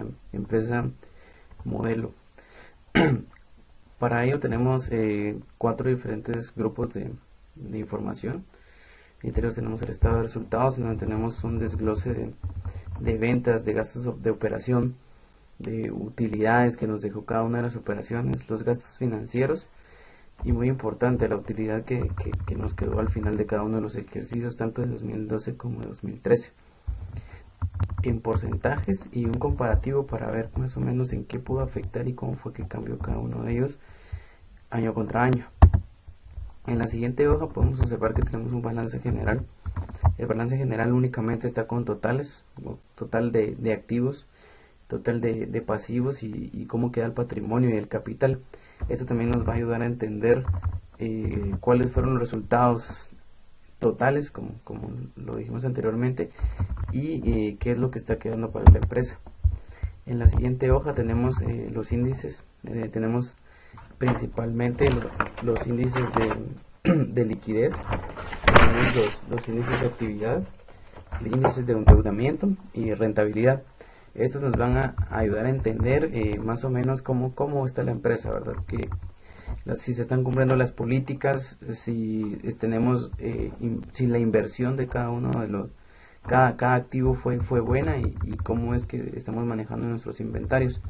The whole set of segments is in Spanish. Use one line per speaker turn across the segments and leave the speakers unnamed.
esta empresa modelo. Para ello tenemos 4 diferentes grupos de información. Entre ellos tenemos el estado de resultados, en donde tenemos un desglose de ventas, de gastos de operación, de utilidades que nos dejó cada una de las operaciones, los gastos financieros y, muy importante, la utilidad que nos quedó al final de cada uno de los ejercicios, tanto de 2012 como de 2013, en porcentajes y un comparativo para ver más o menos en qué pudo afectar y cómo fue que cambió cada uno de ellos año contra año. En la siguiente hoja podemos observar que tenemos un balance general. El balance general únicamente está con totales, total de activos, total de pasivos y cómo queda el patrimonio y el capital. Eso también nos va a ayudar a entender cuáles fueron los resultados totales, como lo dijimos anteriormente, y qué es lo que está quedando para la empresa. En la siguiente hoja tenemos los índices. Tenemos principalmente los índices de liquidez, tenemos los índices de actividad, índices de endeudamiento y rentabilidad. Estos nos van a ayudar a entender más o menos cómo está la empresa, ¿verdad? Si se están cumpliendo las políticas, si tenemos si la inversión de cada uno de cada activo fue buena y cómo es que estamos manejando nuestros inventarios,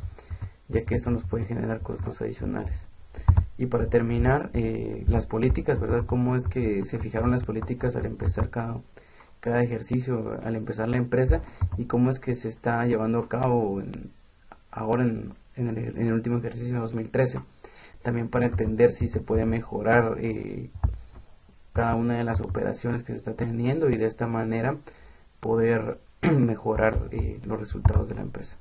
ya que esto nos puede generar costos adicionales. Y para terminar, las políticas, ¿verdad? Cómo es que se fijaron las políticas al empezar cada ejercicio, al empezar la empresa, y cómo es que se está llevando a cabo ahora en el último ejercicio de 2013. También para entender si se puede mejorar cada una de las operaciones que se está teniendo y de esta manera poder mejorar los resultados de la empresa.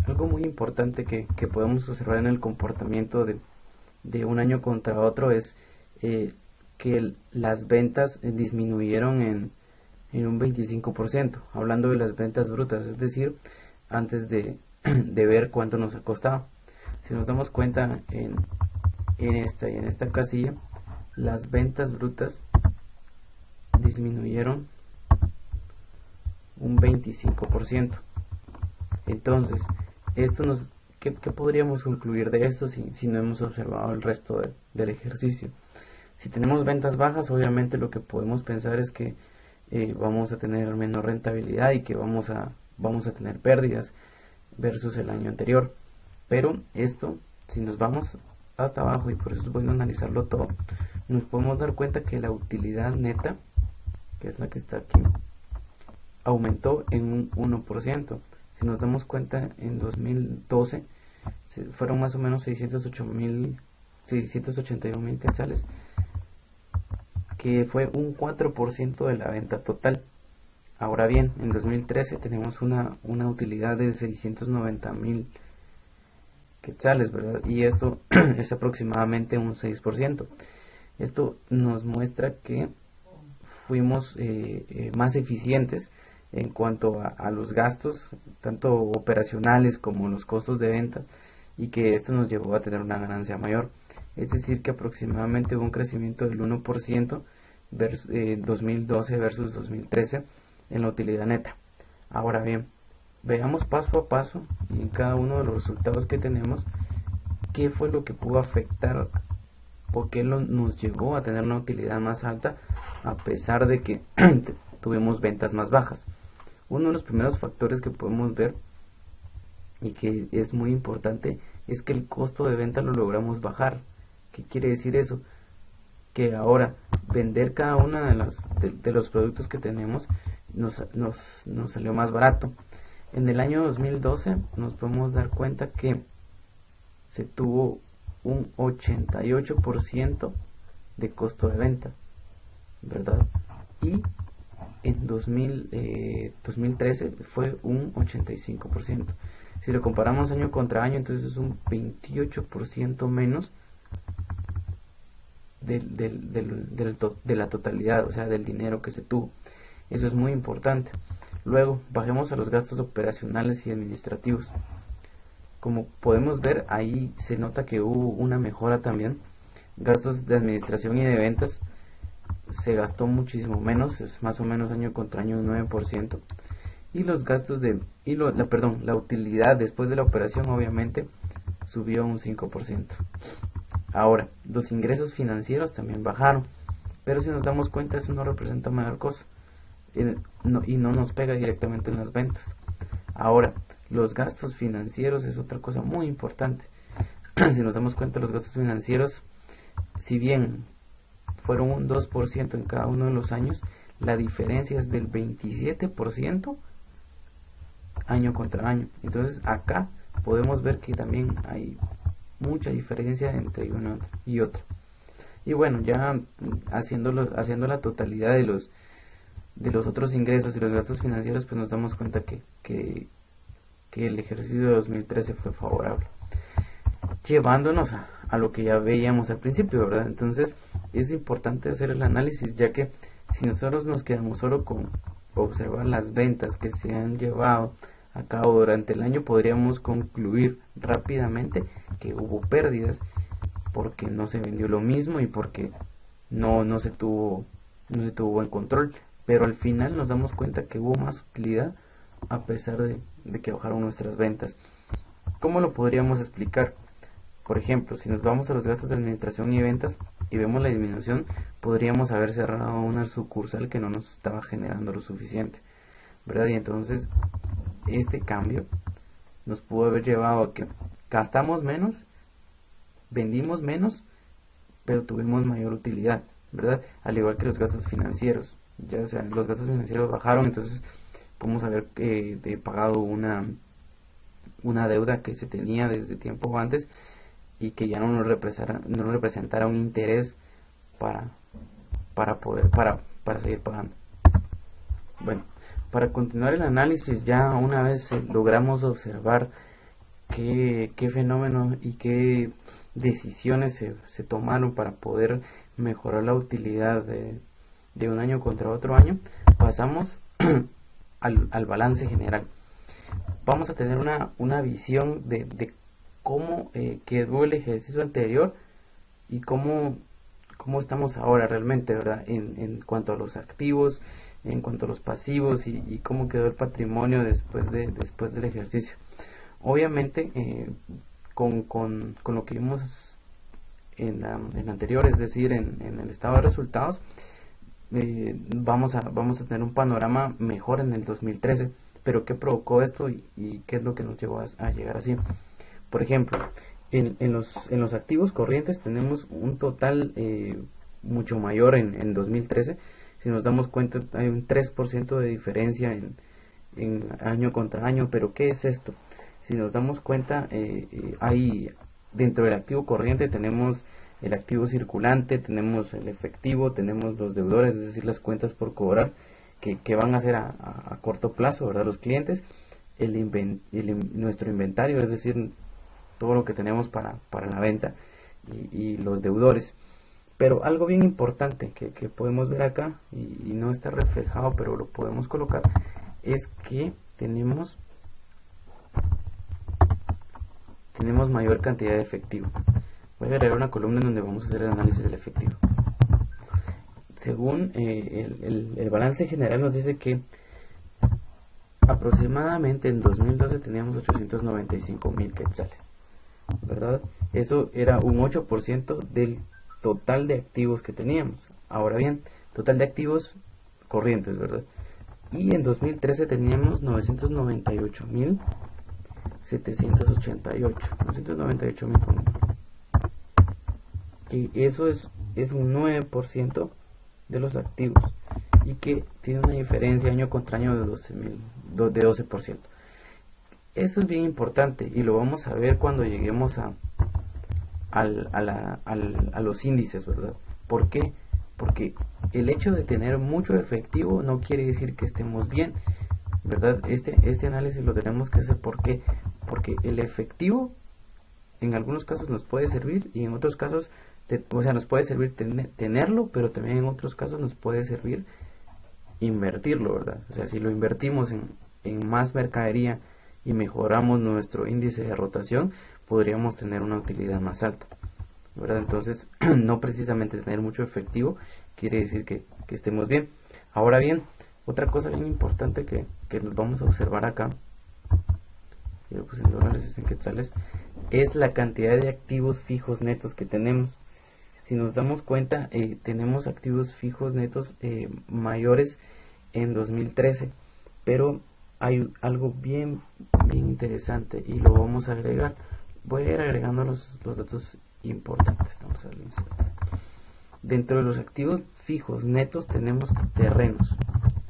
Algo muy importante que podemos observar en el comportamiento de un año contra otro es que las ventas disminuyeron en un 25%, hablando de las ventas brutas, es decir, antes de ver cuánto nos ha costado. Si nos damos cuenta en esta casilla, las ventas brutas disminuyeron un 25%. Entonces, ¿qué podríamos concluir de esto si no hemos observado el resto del ejercicio? Si tenemos ventas bajas, obviamente lo que podemos pensar es que vamos a tener menos rentabilidad y que vamos a tener pérdidas versus el año anterior. Pero esto, si nos vamos hasta abajo, y por eso es bueno analizarlo todo, nos podemos dar cuenta que la utilidad neta, que es la que está aquí, aumentó en un 1%. Si nos damos cuenta, en 2012 fueron más o menos 681.000 quetzales, que fue un 4% de la venta total. Ahora bien, en 2013 tenemos una utilidad de 690.000 quetzales, ¿verdad? Y esto es aproximadamente un 6%. Esto nos muestra que fuimos más eficientes en cuanto a los gastos, tanto operacionales como los costos de venta, y que esto nos llevó a tener una ganancia mayor. Es decir, que aproximadamente hubo un crecimiento del 1% 2012 versus 2013 en la utilidad neta. Ahora bien, veamos paso a paso y en cada uno de los resultados que tenemos qué fue lo que pudo afectar, por qué nos llevó a tener una utilidad más alta a pesar de que tuvimos ventas más bajas. Uno de los primeros factores que podemos ver y que es muy importante es que el costo de venta lo logramos bajar. ¿Qué quiere decir eso? Que ahora vender cada uno de los productos que tenemos nos salió más barato. En el año 2012 nos podemos dar cuenta que se tuvo un 88% de costo de venta, ¿verdad? Y en 2013 fue un 85%. Si lo comparamos año contra año, entonces es un 28% menos de la totalidad, o sea, del dinero que se tuvo. Eso es muy importante. Luego, bajemos a los gastos operacionales y administrativos. Como podemos ver, ahí se nota que hubo una mejora también. Gastos de administración y de ventas se gastó muchísimo menos, es más o menos año contra año un 9%. y los gastos la utilidad después de la operación obviamente subió un 5%. Ahora, los ingresos financieros también bajaron, pero si nos damos cuenta eso no representa mayor cosa y no nos pega directamente en las ventas. Ahora, los gastos financieros es otra cosa muy importante. Si nos damos cuenta, los gastos financieros, si bien fueron un 2% en cada uno de los años, la diferencia es del 27% año contra año. Entonces acá podemos ver que también hay mucha diferencia entre uno y otro. Y bueno, ya haciendo la totalidad de los otros ingresos y los gastos financieros, pues nos damos cuenta que el ejercicio de 2013 fue favorable, llevándonos a lo que ya veíamos al principio, ¿verdad? Entonces es importante hacer el análisis, ya que si nosotros nos quedamos solo con observar las ventas que se han llevado a cabo durante el año, podríamos concluir rápidamente que hubo pérdidas porque no se vendió lo mismo y porque no se tuvo buen control, pero al final nos damos cuenta que hubo más utilidad a pesar de que bajaron nuestras ventas. ¿Cómo lo podríamos explicar? Por ejemplo, si nos vamos a los gastos de administración y ventas y vemos la disminución, podríamos haber cerrado una sucursal que no nos estaba generando lo suficiente, ¿verdad? Y entonces este cambio nos pudo haber llevado a que gastamos menos, vendimos menos, pero tuvimos mayor utilidad, ¿verdad? Al igual que los gastos financieros, ya, o sea, los gastos financieros bajaron, entonces podemos haber pagado una deuda que se tenía desde tiempo antes y que ya no nos representara un interés para seguir pagando. Bueno, para continuar el análisis, ya una vez logramos observar qué fenómeno y qué decisiones se tomaron para poder mejorar la utilidad de un año contra otro año, pasamos al balance general. Vamos a tener una visión de cómo quedó el ejercicio anterior y cómo estamos ahora realmente, ¿verdad? En cuanto a los activos, en cuanto a los pasivos y cómo quedó el patrimonio después del ejercicio. Obviamente, con lo que vimos en la anterior, es decir, en el estado de resultados, vamos a tener un panorama mejor en el 2013, pero ¿qué provocó esto y qué es lo que nos llevó a llegar así? Por ejemplo, en los activos corrientes tenemos un total mucho mayor en 2013. Si nos damos cuenta, hay un 3% de diferencia en año contra año, pero ¿qué es esto? Si nos damos cuenta, hay dentro del activo corriente tenemos el activo circulante, tenemos el efectivo, tenemos los deudores, es decir, las cuentas por cobrar que van a ser a corto plazo, ¿verdad? Los clientes, nuestro inventario, es decir, todo lo que tenemos para la venta y los deudores. Pero algo bien importante que podemos ver acá y no está reflejado, pero lo podemos colocar, es que tenemos mayor cantidad de efectivo. Voy a agregar una columna en donde vamos a hacer el análisis del efectivo. Según el balance general nos dice que aproximadamente en 2012 teníamos 895,000 quetzales, ¿verdad? Eso era un 8% del total de activos que teníamos. Ahora bien, total de activos corrientes, ¿verdad? Y en 2013 teníamos 998,000 que eso es un 9% de los activos y que tiene una diferencia año contra año de 12%. Eso es bien importante y lo vamos a ver cuando lleguemos a los índices, ¿verdad? ¿Por qué? Porque el hecho de tener mucho efectivo no quiere decir que estemos bien, ¿verdad? Este análisis lo tenemos que hacer. ¿Por qué? Porque el efectivo en algunos casos nos puede servir y en otros casos, nos puede servir tenerlo, pero también en otros casos nos puede servir invertirlo, ¿verdad? O sea, si lo invertimos en más mercadería y mejoramos nuestro índice de rotación, podríamos tener una utilidad más alta, ¿verdad? Entonces, no precisamente tener mucho efectivo quiere decir que estemos bien. Ahora bien, otra cosa bien importante que que nos vamos a observar acá, pues en dólares es en quetzales, es la cantidad de activos fijos netos que tenemos. Si nos damos cuenta, tenemos activos fijos netos mayores en 2013, pero hay algo bien interesante y lo vamos a agregar. Voy a ir agregando los datos importantes. Vamos a darle insert. Dentro de los activos fijos netos tenemos terrenos.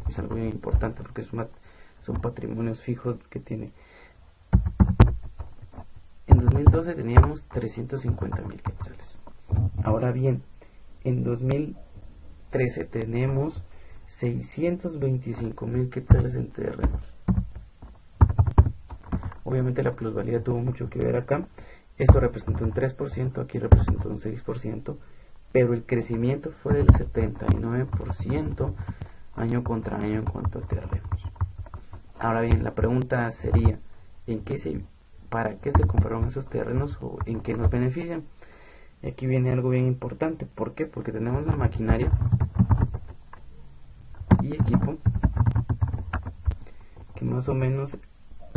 Es algo bien importante porque son patrimonios fijos que tiene. En 2012 teníamos 350.000 quetzales. Ahora bien, en 2013 tenemos 625.000 quetzales en terrenos. Obviamente la plusvalía tuvo mucho que ver acá. Esto representó un 3%, aquí representó un 6%, pero el crecimiento fue del 79% año contra año en cuanto a terrenos. Ahora bien, la pregunta sería, ¿para qué se compraron esos terrenos o en qué nos benefician? Y aquí viene algo bien importante. ¿Por qué? Porque tenemos la maquinaria y equipo que más o menos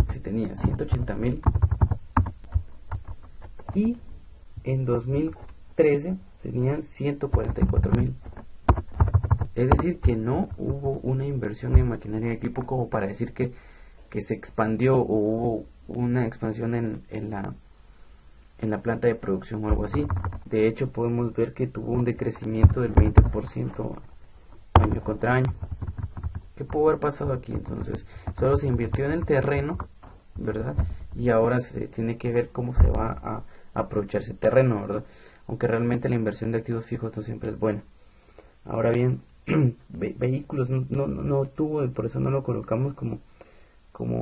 se tenía 180.000 y en 2013 tenían 144.000. Es decir, que no hubo una inversión en maquinaria y equipo como para decir que se expandió o hubo una expansión en la planta de producción o algo así. De hecho, podemos ver que tuvo un decrecimiento del 20% año contra año. ¿Qué pudo haber pasado aquí? Entonces, solo se invirtió en el terreno, ¿verdad? Y ahora se tiene que ver cómo se va a aprovechar ese terreno, ¿verdad? Aunque realmente la inversión de activos fijos no siempre es buena. Ahora bien, vehículos no tuvo, por eso no lo colocamos como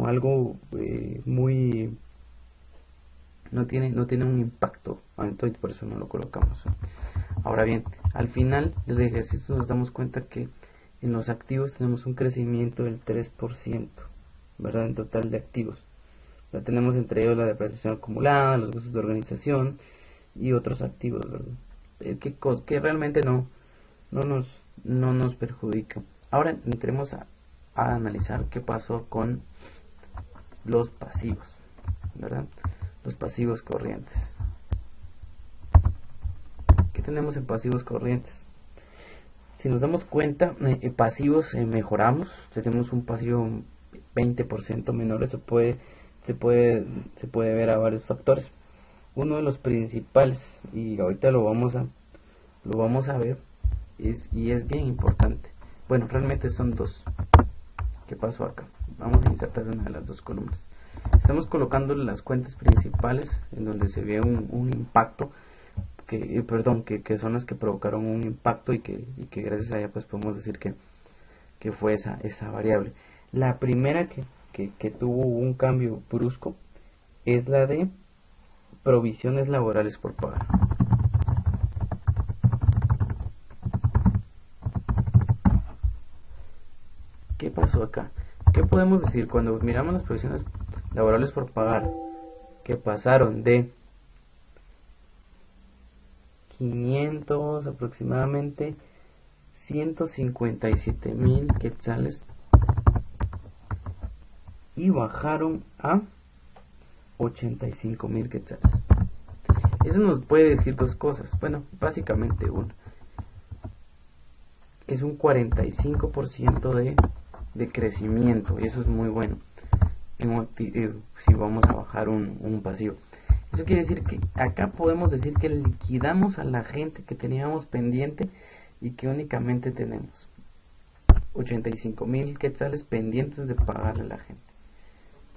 algo muy... No tiene un impacto alto y por eso no lo colocamos. Ahora bien, al final del ejercicio nos damos cuenta que en los activos tenemos un crecimiento del 3%, ¿verdad? En total de activos. Ya tenemos entre ellos la depreciación acumulada, los gastos de organización y otros activos, ¿verdad? Que realmente no nos perjudica. Ahora entremos a analizar qué pasó con los pasivos, ¿verdad? Los pasivos corrientes. ¿Qué tenemos en pasivos corrientes? Si nos damos cuenta, pasivos mejoramos, tenemos un pasivo 20% menor. Eso se puede ver a varios factores. Uno de los principales, y ahorita lo vamos a ver, y es bien importante. Bueno, realmente son dos. ¿Qué pasó acá? Vamos a insertar una de las dos columnas. Estamos colocando las cuentas principales en donde se ve un impacto que son las que provocaron un impacto y que gracias a ella pues podemos decir que fue esa variable. La primera que tuvo un cambio brusco es la de provisiones laborales por pagar. ¿Qué pasó acá? ¿Qué podemos decir cuando miramos las provisiones laborales por pagar? Que pasaron de 500 aproximadamente 157.000 quetzales y bajaron a 85.000 quetzales. Eso nos puede decir dos cosas. Bueno, básicamente una. Es un 45% de crecimiento y eso es muy bueno si vamos a bajar un pasivo. Eso quiere decir que acá podemos decir que liquidamos a la gente que teníamos pendiente y que únicamente tenemos 85.000 quetzales pendientes de pagarle a la gente.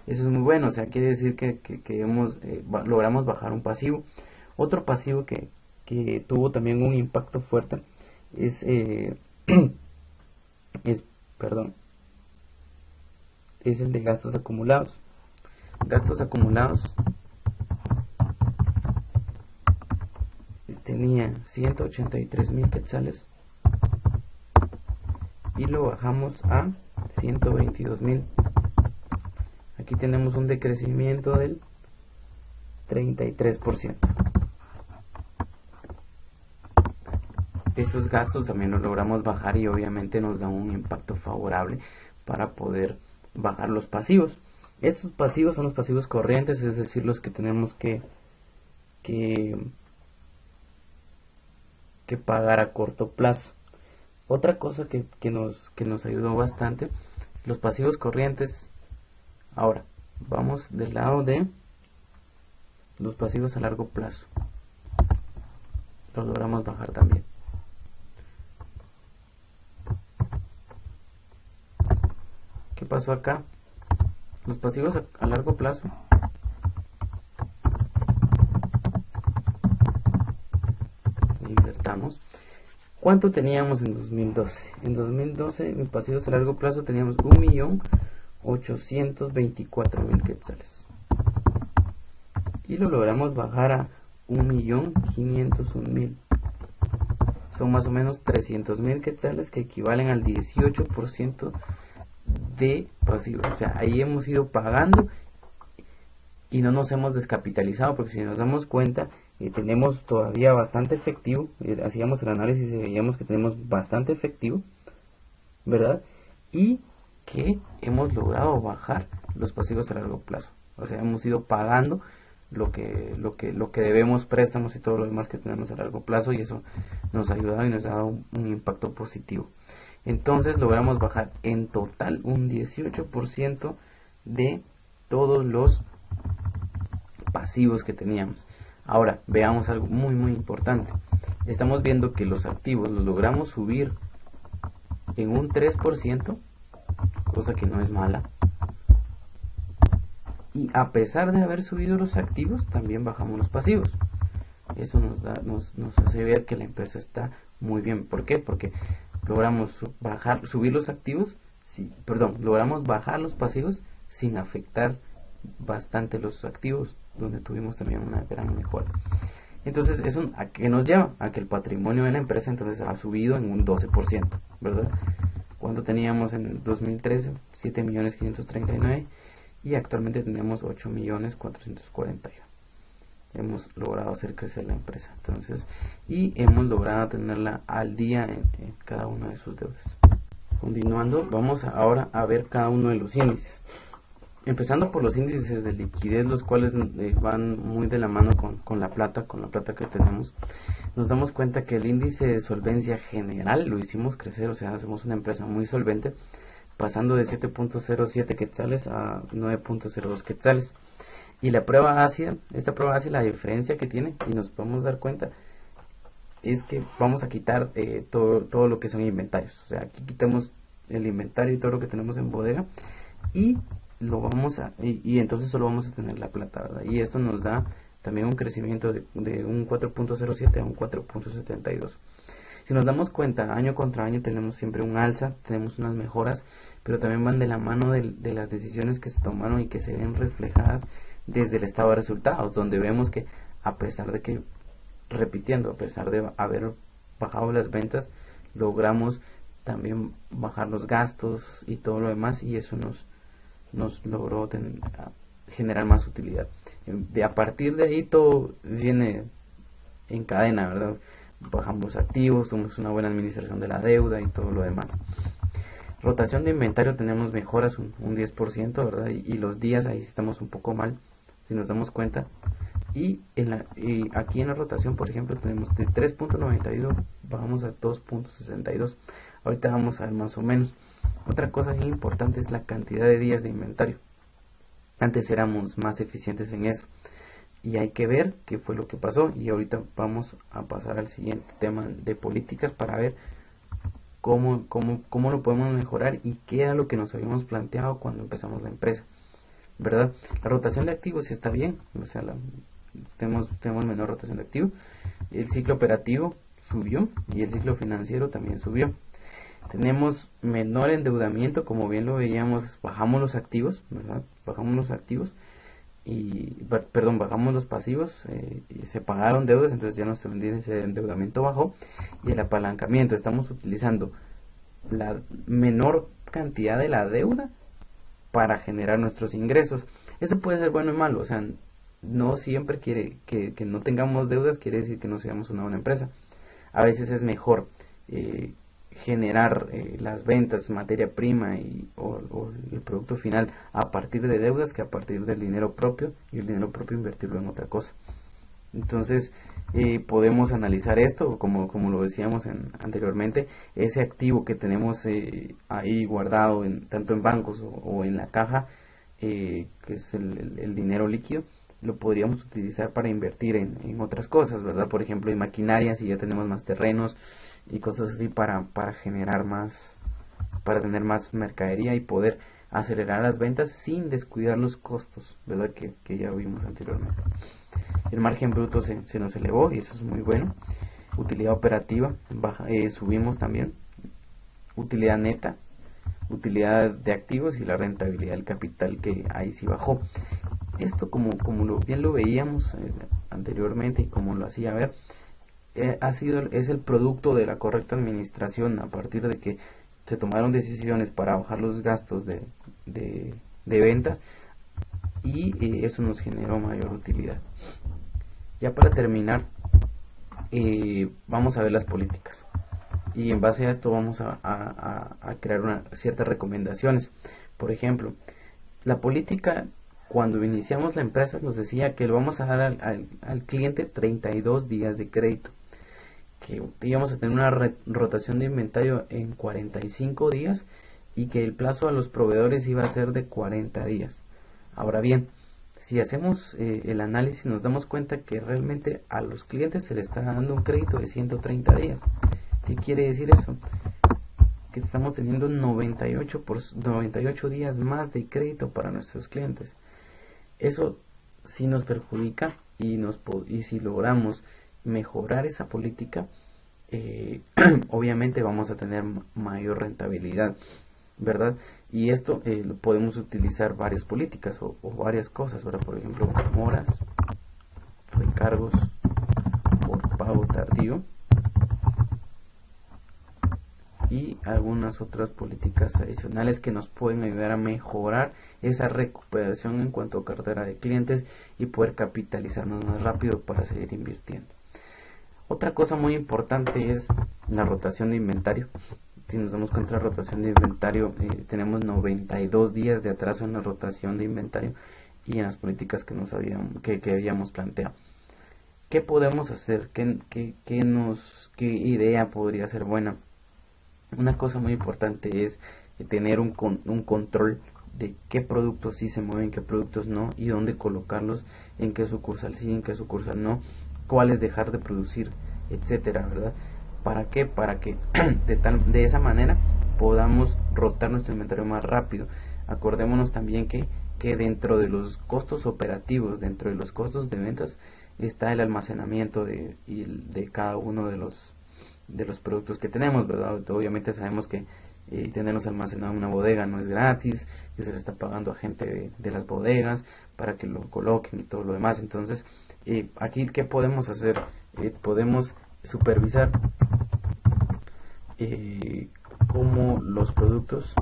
Eso es muy bueno, o sea, quiere decir que logramos bajar un pasivo. Otro pasivo que tuvo también un impacto fuerte es el de gastos acumulados. Gastos acumulados tenía 183.000 quetzales y lo bajamos a 122.000. Aquí tenemos un decrecimiento del 33%. Estos gastos también los logramos bajar y obviamente nos da un impacto favorable para poder bajar los pasivos. Estos pasivos son los pasivos corrientes, es decir, los que tenemos que pagar a corto plazo. Otra cosa que nos ayudó bastante, los pasivos corrientes. Ahora, vamos del lado de los pasivos a largo plazo. Los logramos bajar también. ¿Qué pasó acá? Los pasivos a largo plazo insertamos. ¿Cuánto teníamos en 2012? En 2012 en pasivos a largo plazo teníamos 1.824.000 quetzales y lo logramos bajar a 1.501.000. Son más o menos 300.000 quetzales, que equivalen al 18% de pasivos. O sea, ahí hemos ido pagando y no nos hemos descapitalizado, porque si nos damos cuenta, tenemos todavía bastante efectivo. Hacíamos el análisis y veíamos que tenemos bastante efectivo, ¿verdad? Y que hemos logrado bajar los pasivos a largo plazo. O sea, hemos ido pagando lo que debemos, préstamos y todo lo demás que tenemos a largo plazo, y eso nos ha ayudado y nos ha dado un impacto positivo. Entonces logramos bajar en total un 18% de todos los pasivos que teníamos. Ahora veamos algo muy importante. Estamos viendo que los activos los logramos subir en un 3%, cosa que no es mala. Y a pesar de haber subido los activos, también bajamos los pasivos. Eso nos hace ver que la empresa está muy bien. ¿Por qué? Porque logramos subir los activos, logramos bajar los pasivos sin afectar bastante los activos, donde tuvimos también una gran mejora. Entonces, ¿eso a qué nos lleva? A que el patrimonio de la empresa entonces ha subido en un 12%, ¿verdad? Cuando teníamos en 2013 7.539.000 y actualmente tenemos 8.441.000. Hemos logrado hacer crecer la empresa, entonces, y hemos logrado tenerla al día en cada una de sus deudas. Continuando, vamos ahora a ver cada uno de los índices. Empezando por los índices de liquidez, los cuales van muy de la mano con la plata que tenemos. Nos damos cuenta que el índice de solvencia general lo hicimos crecer, o sea, somos una empresa muy solvente, pasando de 7.07 quetzales a 9.02 quetzales. Y la prueba ácida, la diferencia que tiene, y nos podemos dar cuenta, es que vamos a quitar todo lo que son inventarios. O sea, aquí quitamos el inventario y todo lo que tenemos en bodega, y entonces solo vamos a tener la plata, ¿verdad? Y esto nos da también un crecimiento de un 4.07 a un 4.72. Si nos damos cuenta, año contra año tenemos siempre un alza, tenemos unas mejoras, pero también van de la mano de las decisiones que se tomaron y que se ven reflejadas desde el estado de resultados, donde vemos que a pesar de haber bajado las ventas, logramos también bajar los gastos y todo lo demás, y eso nos logró generar más utilidad. A partir de ahí todo viene en cadena, ¿verdad? Bajamos los activos, somos una buena administración de la deuda y todo lo demás. Rotación de inventario tenemos mejoras un 10%, ¿verdad? Y los días ahí estamos un poco mal, si nos damos cuenta. Y aquí en la rotación, por ejemplo, tenemos de 3.92 bajamos a 2.62. Ahorita vamos a ver más o menos. Otra cosa bien importante es la cantidad de días de inventario. Antes éramos más eficientes en eso, y hay que ver qué fue lo que pasó. Y ahorita vamos a pasar al siguiente tema de políticas para ver cómo lo podemos mejorar y qué era lo que nos habíamos planteado cuando empezamos la empresa, ¿verdad? La rotación de activos sí está bien, o sea, tenemos menor rotación de activos. El ciclo operativo subió y el ciclo financiero también subió. Tenemos menor endeudamiento, como bien lo veíamos, bajamos los activos, ¿verdad? Bajamos los pasivos, y se pagaron deudas, entonces ya nuestro índice de endeudamiento bajó. Y el apalancamiento, estamos utilizando la menor cantidad de la deuda para generar nuestros ingresos. Eso puede ser bueno y malo, o sea, no siempre quiere que no tengamos deudas quiere decir que no seamos una buena empresa. A veces es mejor generar las ventas, materia prima o el producto final a partir de deudas que a partir del dinero propio, y el dinero propio invertirlo en otra cosa. Entonces podemos analizar esto como lo decíamos anteriormente, ese activo que tenemos ahí guardado tanto en bancos o en la caja, que es el dinero líquido, lo podríamos utilizar para invertir en otras cosas, ¿verdad? Por ejemplo, en maquinaria, si ya tenemos más terrenos y cosas así, para generar más, para tener más mercadería y poder acelerar las ventas sin descuidar los costos, ¿verdad? Que ya vimos anteriormente. El margen bruto se nos elevó y eso es muy bueno. Utilidad operativa, subimos también. Utilidad neta, utilidad de activos y la rentabilidad del capital, que ahí sí bajó. Esto como bien lo veíamos anteriormente y como lo hacía ver, es el producto de la correcta administración a partir de que se tomaron decisiones para bajar los gastos de ventas, y eso nos generó mayor utilidad. Ya para terminar, vamos a ver las políticas, y en base a esto vamos a crear ciertas recomendaciones. Por ejemplo, la política, cuando iniciamos la empresa, nos decía que le vamos a dar al cliente 32 días de crédito, que íbamos a tener una rotación de inventario en 45 días y que el plazo a los proveedores iba a ser de 40 días. Ahora bien, si hacemos el análisis, nos damos cuenta que realmente a los clientes se les está dando un crédito de 130 días. ¿Qué quiere decir eso? Que estamos teniendo 98 días más de crédito para nuestros clientes. Eso sí nos perjudica, y si logramos mejorar esa política, obviamente vamos a tener mayor rentabilidad, ¿verdad? Y esto lo podemos utilizar varias políticas o varias cosas, ¿verdad? Por ejemplo, moras, recargos por pago tardío y algunas otras políticas adicionales que nos pueden ayudar a mejorar esa recuperación en cuanto a cartera de clientes y poder capitalizarnos más rápido para seguir invirtiendo. Otra cosa muy importante es la rotación de inventario. Si nos damos cuenta, la rotación de inventario, tenemos 92 días de atraso en la rotación de inventario y en las políticas que habíamos planteado. ¿Qué podemos hacer? ¿Qué idea podría ser buena? Una cosa muy importante es tener un control de qué productos sí se mueven, qué productos no, y dónde colocarlos, en qué sucursal sí, en qué sucursal no, cuáles dejar de producir, etcétera, ¿verdad? ¿Para qué? Para que de esa manera podamos rotar nuestro inventario más rápido. Acordémonos también que dentro de los costos operativos, dentro de los costos de ventas, está el almacenamiento de cada uno de los productos que tenemos, ¿verdad? Obviamente sabemos que tenerlos almacenados en una bodega no es gratis, que se le está pagando a gente de las bodegas para que lo coloquen y todo lo demás. Entonces, aquí, ¿qué podemos hacer? Podemos supervisar cómo los productos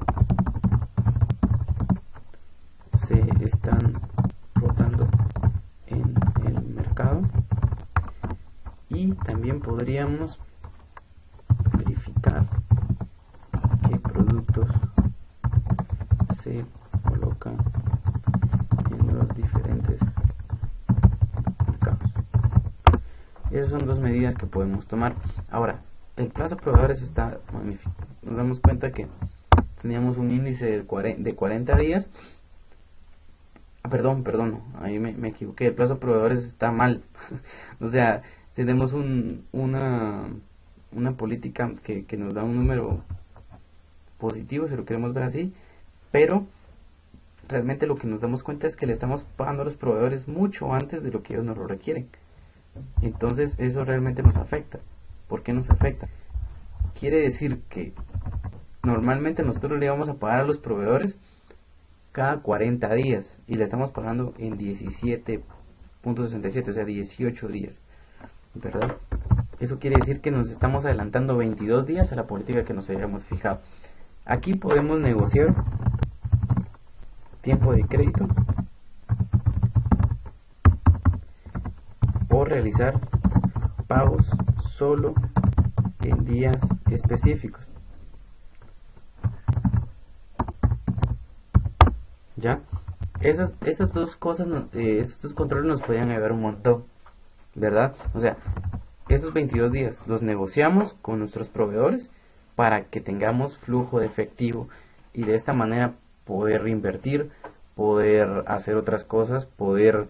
se están rotando en el mercado, y también podríamos verificar qué productos se colocan en los diferentes mercados. Esas son dos medidas que podemos tomar. Ahora, el plazo a proveedores está magnífico. Nos damos cuenta que teníamos un índice de 40 días. Perdón, ahí me equivoqué. El plazo a proveedores está mal. O sea, tenemos una política que nos da un número positivo, si lo queremos ver así, pero realmente lo que nos damos cuenta es que le estamos pagando a los proveedores mucho antes de lo que ellos nos lo requieren. Entonces eso realmente nos afecta. ¿Por qué nos afecta? Quiere decir que normalmente nosotros le vamos a pagar a los proveedores cada 40 días y le estamos pagando en 17.67, o sea 18 días, ¿verdad? Eso quiere decir que nos estamos adelantando 22 días a la política que nos habíamos fijado. Aquí podemos negociar tiempo de crédito o realizar pagos solo en días específicos. ¿ya? Esas dos cosas, esos dos controles nos podían ayudar un montón, ¿verdad? O sea, esos 22 días los negociamos con nuestros proveedores para que tengamos flujo de efectivo y de esta manera poder reinvertir, poder hacer otras cosas, poder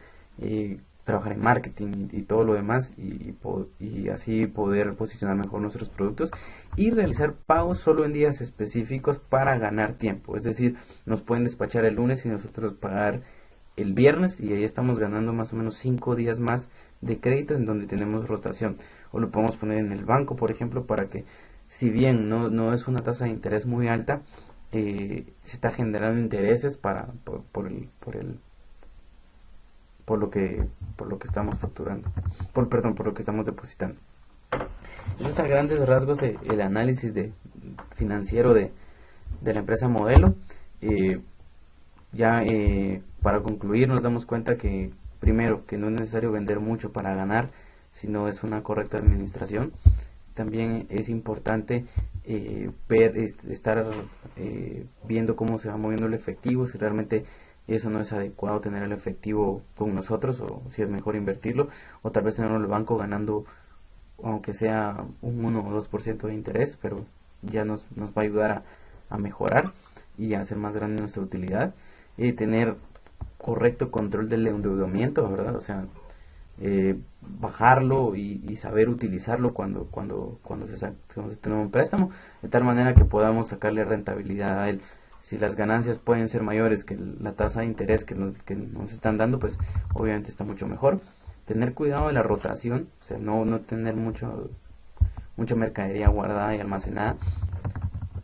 trabajar en marketing y todo lo demás y así poder posicionar mejor nuestros productos y realizar pagos solo en días específicos para ganar tiempo. Es decir, nos pueden despachar el lunes y nosotros pagar el viernes y ahí estamos ganando más o menos 5 días más de crédito en donde tenemos rotación. O lo podemos poner en el banco, por ejemplo, para que si bien no es una tasa de interés muy alta, se está generando intereses por lo que estamos facturando, por lo que estamos depositando. Entonces, a grandes rasgos, el análisis financiero de la empresa modelo. Para concluir, nos damos cuenta que primero que no es necesario vender mucho para ganar, sino es una correcta administración. También es importante estar viendo cómo se va moviendo el efectivo, si realmente eso no es adecuado tener el efectivo con nosotros o si es mejor invertirlo, o tal vez tenerlo en el banco ganando aunque sea un 1 o 2% de interés, pero ya nos va a ayudar a mejorar y a hacer más grande nuestra utilidad. Tener correcto control del endeudamiento, ¿verdad? O sea, bajarlo y saber utilizarlo cuando se tiene un préstamo, de tal manera que podamos sacarle rentabilidad a él. Si las ganancias pueden ser mayores que la tasa de interés que nos están dando, pues obviamente está mucho mejor. Tener cuidado de la rotación, o sea, no tener mucha mercadería guardada y almacenada.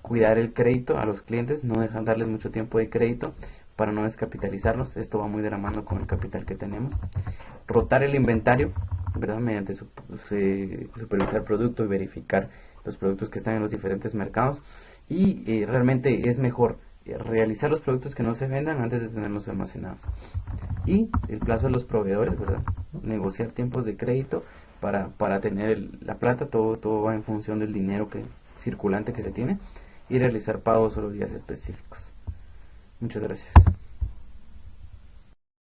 Cuidar el crédito a los clientes, no dejar darles mucho tiempo de crédito para no descapitalizarlos. Esto va muy de la mano con el capital que tenemos. Rotar el inventario, ¿verdad? Mediante supervisar producto y verificar los productos que están en los diferentes mercados. Y realmente es mejor realizar los productos que no se vendan antes de tenerlos almacenados. Y el plazo de los proveedores, ¿verdad? Negociar tiempos de crédito para tener la plata, todo va en función del dinero circulante que se tiene, y realizar pagos solo días específicos. Muchas gracias.